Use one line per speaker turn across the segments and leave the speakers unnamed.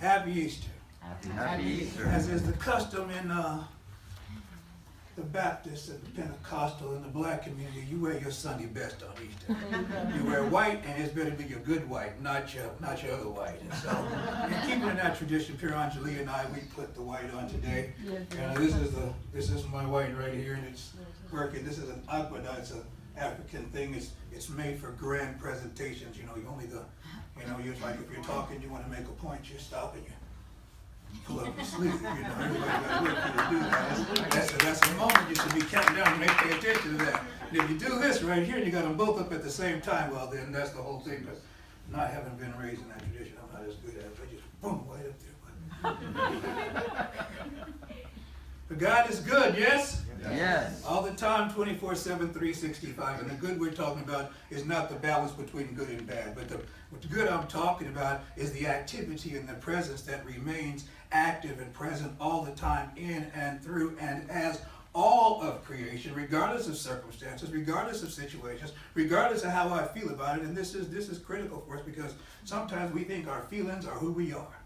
Happy Easter.
Happy Easter.
As is the custom in the Baptist and the Pentecostal and the black community, you wear your Sunday best on Easter. You wear white, and it's better to be your good white, not your other white. And so, in keeping in that tradition, Pierre Angeli and I, we put the white on today. And this is my white right here, and it's working. This is an aqueduct. It's an African thing. It's made for grand presentations. You it's like if you're talking, you want to make a point, you stop and you pull up your sleeve. Everybody got to work for you to do that. That's a moment you should be counting down and pay attention to that. And if you do this right here, you got them both up at the same time, well then that's the whole thing. But I haven't been raised in that tradition. I'm not as good at it. I just boom, right up there. But God is good, yes?
Yes.
All the time, 24/7, 365. And the good we're talking about is not the balance between good and bad. But the good I'm talking about is the activity and the presence that remains active and present all the time in and through and as all of creation, regardless of circumstances, regardless of situations, regardless of how I feel about it. And this is critical for us because sometimes we think our feelings are who we are.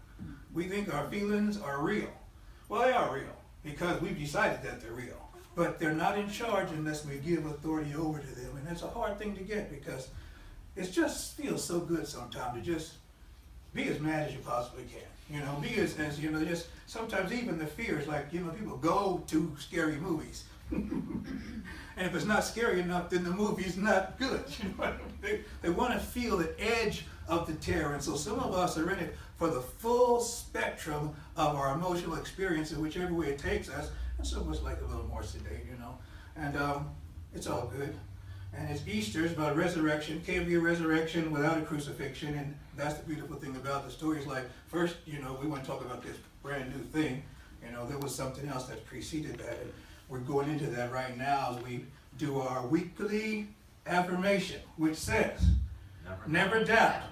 We think our feelings are real. Well, they are real because we've decided that they're real. But they're not in charge unless we give authority over to them. And that's a hard thing to get because it just feels so good sometimes to just be as mad as you possibly can. Be as just sometimes even the fears, like, people go to scary movies. And if it's not scary enough, then the movie's not good. They want to feel the edge of the terror. And so some of us are in it for the full spectrum of our emotional experience in whichever way it takes us. And some of us like a little more sedate, And it's all good. And it's Easter, it's about resurrection. Can't be a resurrection without a crucifixion. And that's the beautiful thing about the story. Is like, first, we want to talk about this brand new thing. There was something else that preceded that. And we're going into that right now as we do our weekly affirmation, which says, never doubt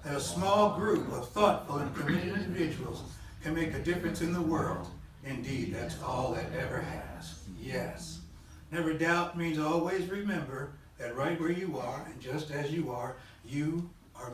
that a small group of thoughtful and committed individuals can make a difference in the world. Indeed, that's all that ever has. Yes. Never doubt means always remember that right where you are, and just as you are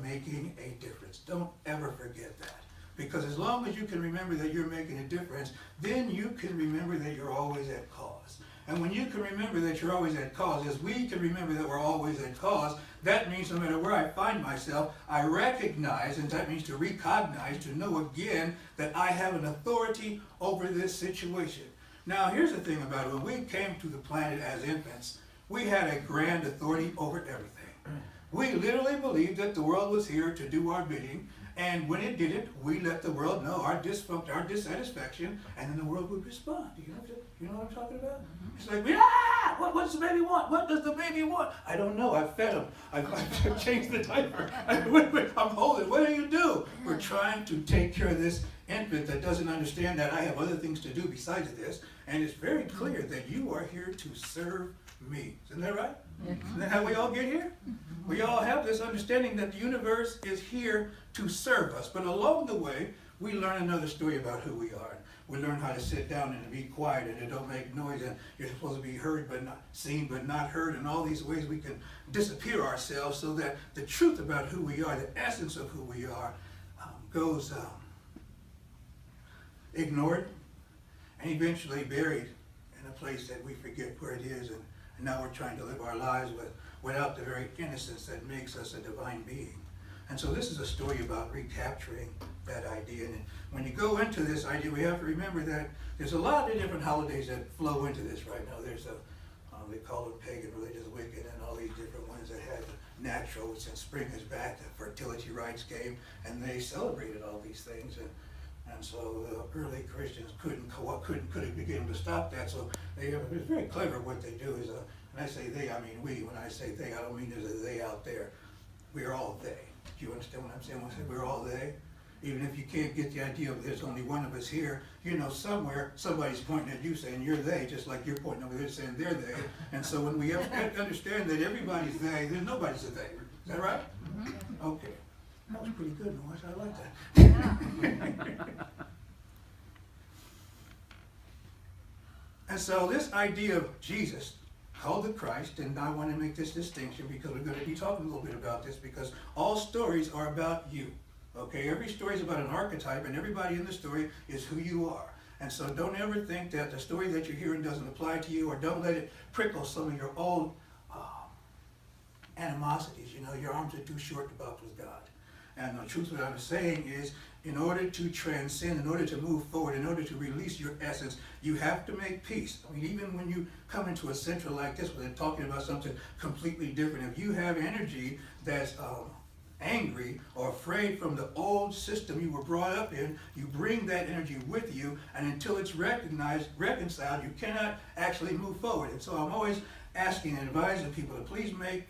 making a difference. Don't ever forget that. Because as long as you can remember that you're making a difference, then you can remember that you're always at cause. And when you can remember that you're always at cause, as we can remember that we're always at cause, that means no matter where I find myself, I recognize, and that means to recognize, to know again that I have an authority over this situation. Now, here's the thing about it. When we came to the planet as infants, we had a grand authority over everything. We literally believed that the world was here to do our bidding, and when it didn't, we let the world know our dissatisfaction, and then the world would respond. You know what I'm talking about? It's like, what does the baby want? What does the baby want? I don't know. I fed him. I've changed the diaper. I'm holding. What do you do? We're trying to take care of this infant that doesn't understand that I have other things to do besides this, and it's very clear that you are here to serve me. Isn't that right? Isn't that how we all get here? We all have this understanding that the universe is here to serve us. But along the way, we learn another story about who we are. We learn how to sit down and to be quiet and to don't make noise, and you're supposed to be heard but not seen but not heard, and all these ways we can disappear ourselves so that the truth about who we are, the essence of who we are, goes ignored and eventually buried in a place that we forget where it is, and now we're trying to live our lives without the very innocence that makes us a divine being. And so this is a story about recapturing that idea. And when you go into this idea, we have to remember that there's a lot of different holidays that flow into this right now. There's they call it pagan, religious, wicked, and all these different ones that had natural, since spring is back, the fertility rites came, and they celebrated all these things. And so the early Christians couldn't begin to stop that. So it's very clever what they do is, and I say they, I mean we. When I say they, I don't mean there's a they out there. We are all they. Do you understand what I'm saying when I say we're all they? Even if you can't get the idea of there's only one of us here, somewhere somebody's pointing at you saying you're they, just like you're pointing over there saying they're they. And so when we understand that everybody's they, then nobody's a they. Is that right? Okay. That was pretty good, Noise. I like that. And so this idea of Jesus, called the Christ, and I want to make this distinction because we're going to be talking a little bit about this, because all stories are about you. Okay, every story is about an archetype, and everybody in the story is who you are. And so don't ever think that the story that you're hearing doesn't apply to you, or don't let it prickle some of your old animosities. You know, your arms are too short to box with God. And the truth of what I'm saying is, in order to transcend, in order to move forward, in order to release your essence, you have to make peace. I mean, even when you come into a center like this, where they're talking about something completely different, if you have energy that's angry or afraid from the old system you were brought up in, you bring that energy with you, and until it's reconciled, you cannot actually move forward. And so I'm always asking and advising people to please make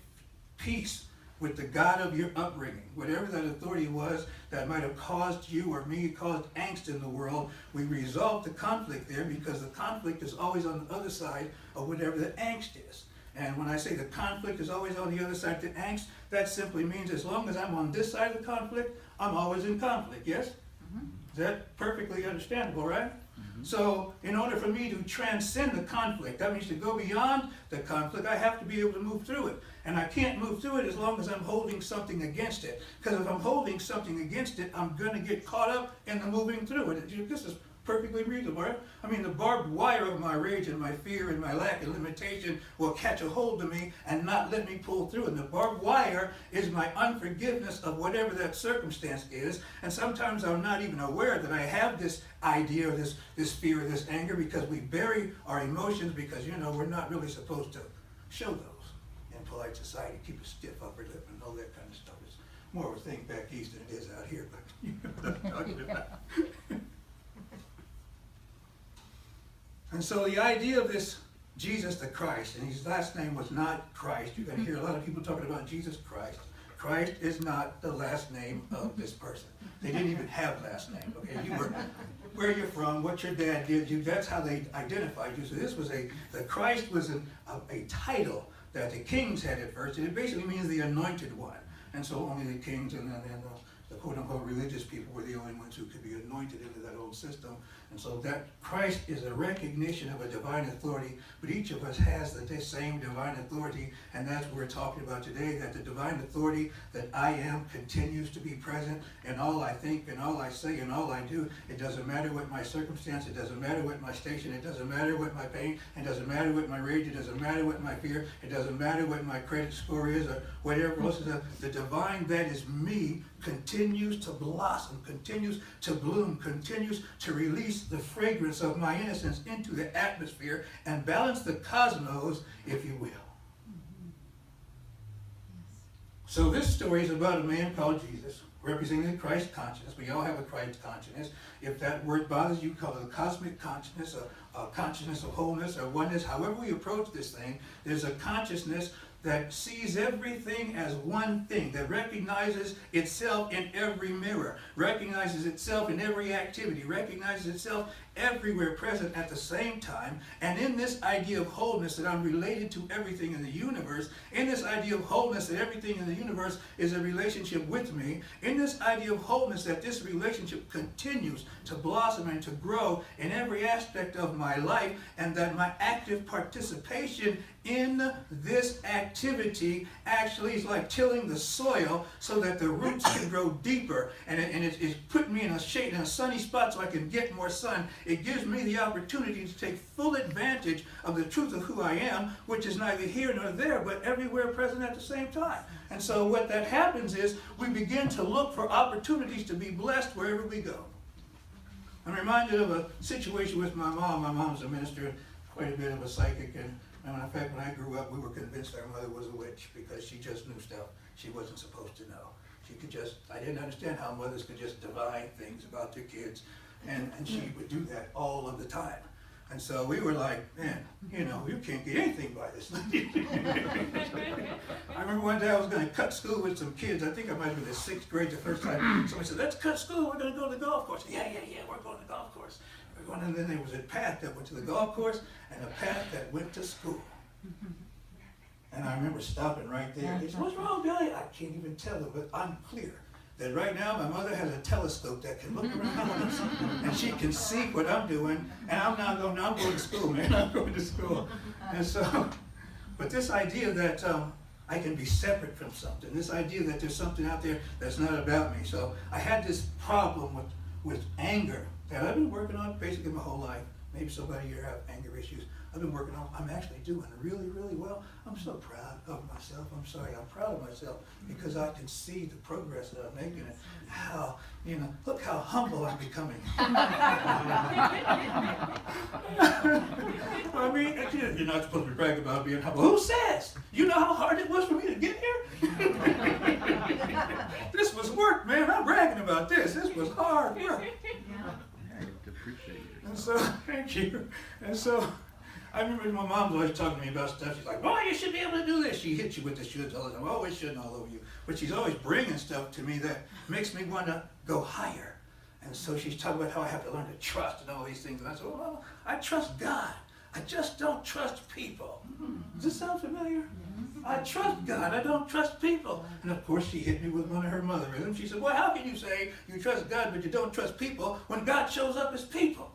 peace with the God of your upbringing. Whatever that authority was that might have caused you or me, caused angst in the world, we resolve the conflict there, because the conflict is always on the other side of whatever the angst is. And when I say the conflict is always on the other side of the angst, that simply means as long as I'm on this side of the conflict, I'm always in conflict, yes? Mm-hmm. Is that perfectly understandable, right? Mm-hmm. So in order for me to transcend the conflict, that means to go beyond the conflict, I have to be able to move through it. And I can't move through it as long as I'm holding something against it. Because if I'm holding something against it, I'm going to get caught up in the moving through it. This is perfectly reasonable, right? I mean, the barbed wire of my rage and my fear and my lack of limitation will catch a hold of me and not let me pull through. And the barbed wire is my unforgiveness of whatever that circumstance is. And sometimes I'm not even aware that I have this idea, or this fear, or this anger, because we bury our emotions, because, you know, we're not really supposed to show those in polite society. Keep a stiff upper lip and all that kind of stuff. It's more of a thing back east than it is out here, but you know what I'm talking about. And so the idea of this Jesus the Christ, and his last name was not Christ. You're going to hear a lot of people talking about Jesus Christ. Christ is not the last name of this person. They didn't even have last name. Okay, you were where you're from, what your dad did you. That's how they identified you. So this was the Christ was a title that the kings had at first, and it basically means the anointed one. And so only the kings and the quote-unquote religious people were the only ones who could be anointed into that old system. And so that Christ is a recognition of a divine authority, but each of us has the same divine authority, and that's what we're talking about today, that the divine authority that I am continues to be present in all I think and all I say and all I do. It doesn't matter what my circumstance, it doesn't matter what my station, it doesn't matter what my pain, it doesn't matter what my rage, it doesn't matter what my fear, it doesn't matter what my credit score is or whatever else. The divine that is me continues to blossom, continues to bloom, continues to release the fragrance of my innocence into the atmosphere and balance the cosmos, if you will. So this story is about a man called Jesus, representing the Christ consciousness. We all have a Christ consciousness. If that word bothers you, call it a cosmic consciousness, a consciousness of wholeness or oneness. However we approach this thing, there's a consciousness that sees everything as one thing, that recognizes itself in every mirror, recognizes itself in every activity, recognizes itself everywhere present at the same time. And in this idea of wholeness, that I'm related to everything in the universe, in this idea of wholeness, that everything in the universe is a relationship with me, in this idea of wholeness, that this relationship continues to blossom and to grow in every aspect of my life, and that my active participation in this activity actually is like tilling the soil so that the roots can grow deeper, and it's put me in a shade, in a sunny spot so I can get more sun. It gives me the opportunity to take full advantage of the truth of who I am, which is neither here nor there, but everywhere present at the same time. And so what that happens is we begin to look for opportunities to be blessed wherever we go. I'm reminded of a situation with my mom. My mom's a minister, quite a bit of a psychic, and in fact, when I grew up, we were convinced our mother was a witch because she just knew stuff she wasn't supposed to know. I didn't understand how mothers could just divine things about their kids, and she would do that all of the time. And so we were like, man, you know, you can't get anything by this. I remember one day I was going to cut school with some kids. I think I might have been in the 6th grade the first time. Somebody said, let's cut school. We're going to go to the golf course. Yeah, we're going to the golf course. And then there was a path that went to the golf course and a path that went to school. And I remember stopping right there. They said, what's wrong, Billy? I can't even tell them, but I'm clear that right now my mother has a telescope that can look around us and she can see what I'm doing. And I'm going to school, man. I'm going to school. And so, but this idea that I can be separate from something. This idea that there's something out there that's not about me. So I had this problem with anger that I've been working on basically my whole life. Maybe somebody here have anger issues. I've been working on, I'm actually doing really, really well. I'm so proud of myself. I'm proud of myself because I can see the progress that I'm making and how, look how humble I'm becoming. I mean, you're not supposed to be bragging about being humble. Who says? You know how hard it was for me to get here? This was work, man. I'm bragging about this. This was hard work.
I appreciate it.
And so, thank you. And so, I remember my mom's always talking to me about stuff. She's like, boy, you should be able to do this. She hits you with the shoulds all the time. Oh, it shouldn't all over you. But she's always bringing stuff to me that makes me want to go higher. And so she's talking about how I have to learn to trust and all these things. And I said, well, I trust God. I just don't trust people. Does this sound familiar? I trust God. I don't trust people. And of course, she hit me with one of her motherisms. She said, well, how can you say you trust God, but you don't trust people when God shows up as people?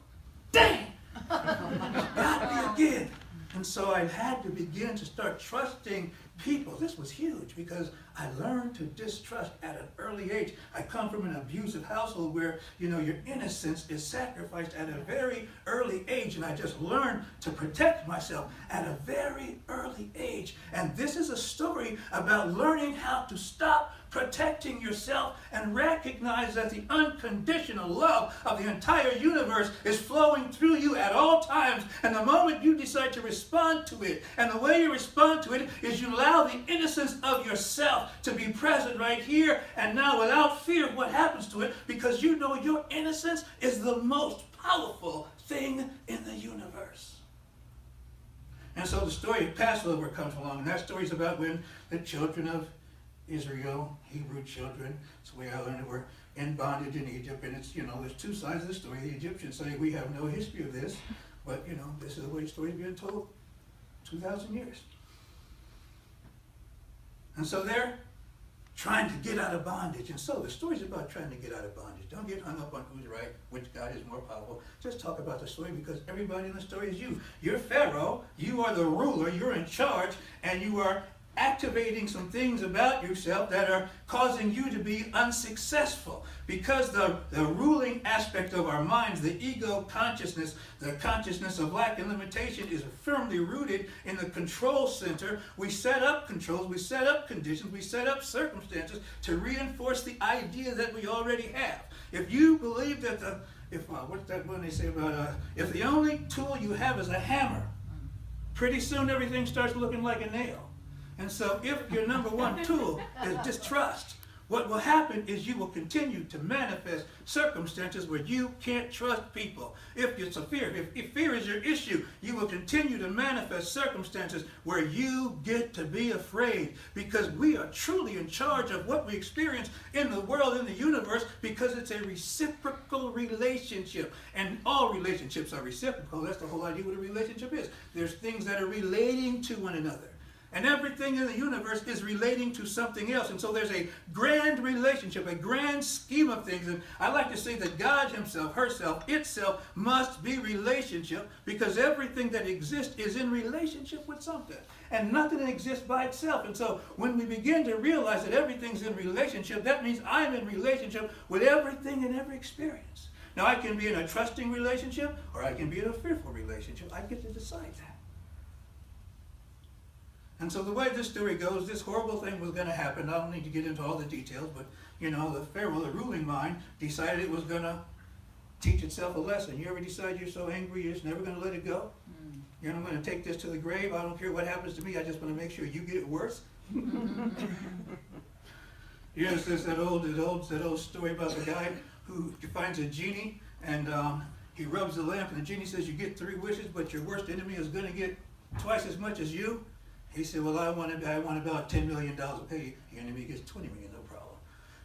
Dang! Got me again. And so I had to begin to start trusting people. This was huge because I learned to distrust at an early age. I come from an abusive household where, your innocence is sacrificed at a very early age. And I just learned to protect myself at a very early age. And this is a story about learning how to stop protecting yourself and recognize that the unconditional love of the entire universe is flowing through you at all times. And the moment you decide to respond to it, and the way you respond to it is you allow the innocence of yourself to be present right here and now without fear of what happens to it, because you know your innocence is the most powerful thing in the universe. And so the story of Passover comes along, and that story is about when the children of Israel, Hebrew children, it's the way I learned it, were in bondage in Egypt. And it's, there's two sides of the story. The Egyptians say we have no history of this, but, this is the way the story's being told 2,000 years. And so they're trying to get out of bondage. And so the story's about trying to get out of bondage. Don't get hung up on who's right, which God is more powerful. Just talk about the story because everybody in the story is you. You're Pharaoh, you are the ruler, you're in charge, and you are activating some things about yourself that are causing you to be unsuccessful, because the ruling aspect of our minds, the ego consciousness, the consciousness of lack and limitation, is firmly rooted in the control center. We set up controls, we set up conditions, we set up circumstances to reinforce the idea that we already have. If you believe that what's that one they say about if the only tool you have is a hammer, pretty soon everything starts looking like a nail. And so if your number one tool is distrust, what will happen is you will continue to manifest circumstances where you can't trust people. If it's a fear, if fear is your issue, you will continue to manifest circumstances where you get to be afraid, because we are truly in charge of what we experience in the world, in the universe, because it's a reciprocal relationship. And all relationships are reciprocal. That's the whole idea what a relationship is. There's things that are relating to one another. And everything in the universe is relating to something else. And so there's a grand relationship, a grand scheme of things. And I like to say that God himself, herself, itself must be relationship, because everything that exists is in relationship with something. And nothing exists by itself. And so when we begin to realize that everything's in relationship, that means I'm in relationship with everything and every experience. Now I can be in a trusting relationship, or I can be in a fearful relationship. I get to decide that. And so the way this story goes, this horrible thing was going to happen. I don't need to get into all the details, but, the Pharaoh, the ruling mind, decided it was going to teach itself a lesson. You ever decide you're so angry you're just never going to let it go? You're not going to take this to the grave. I don't care what happens to me. I just want to make sure you get it worse. There's that old story about the guy who finds a genie, and he rubs the lamp, and the genie says, you get 3 wishes, but your worst enemy is going to get twice as much as you. He said, well, I want about $10 million. Okay, your enemy gets $20 million, no problem.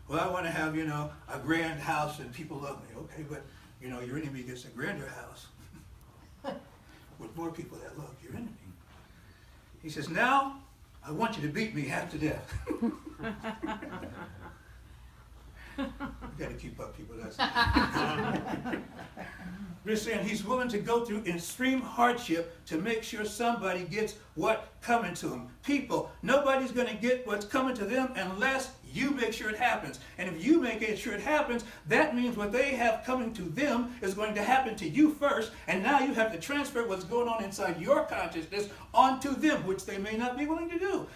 Well, I want to have, a grand house and people love me. Okay, but, your enemy gets a grander house with more people that love your enemy. He says, now, I want you to beat me half to death. You got to keep up, people. That's we're saying he's willing to go through extreme hardship to make sure somebody gets what's coming to them. People, nobody's going to get what's coming to them unless you make sure it happens. And if you make sure it happens, that means what they have coming to them is going to happen to you first. And now you have to transfer what's going on inside your consciousness onto them, which they may not be willing to do.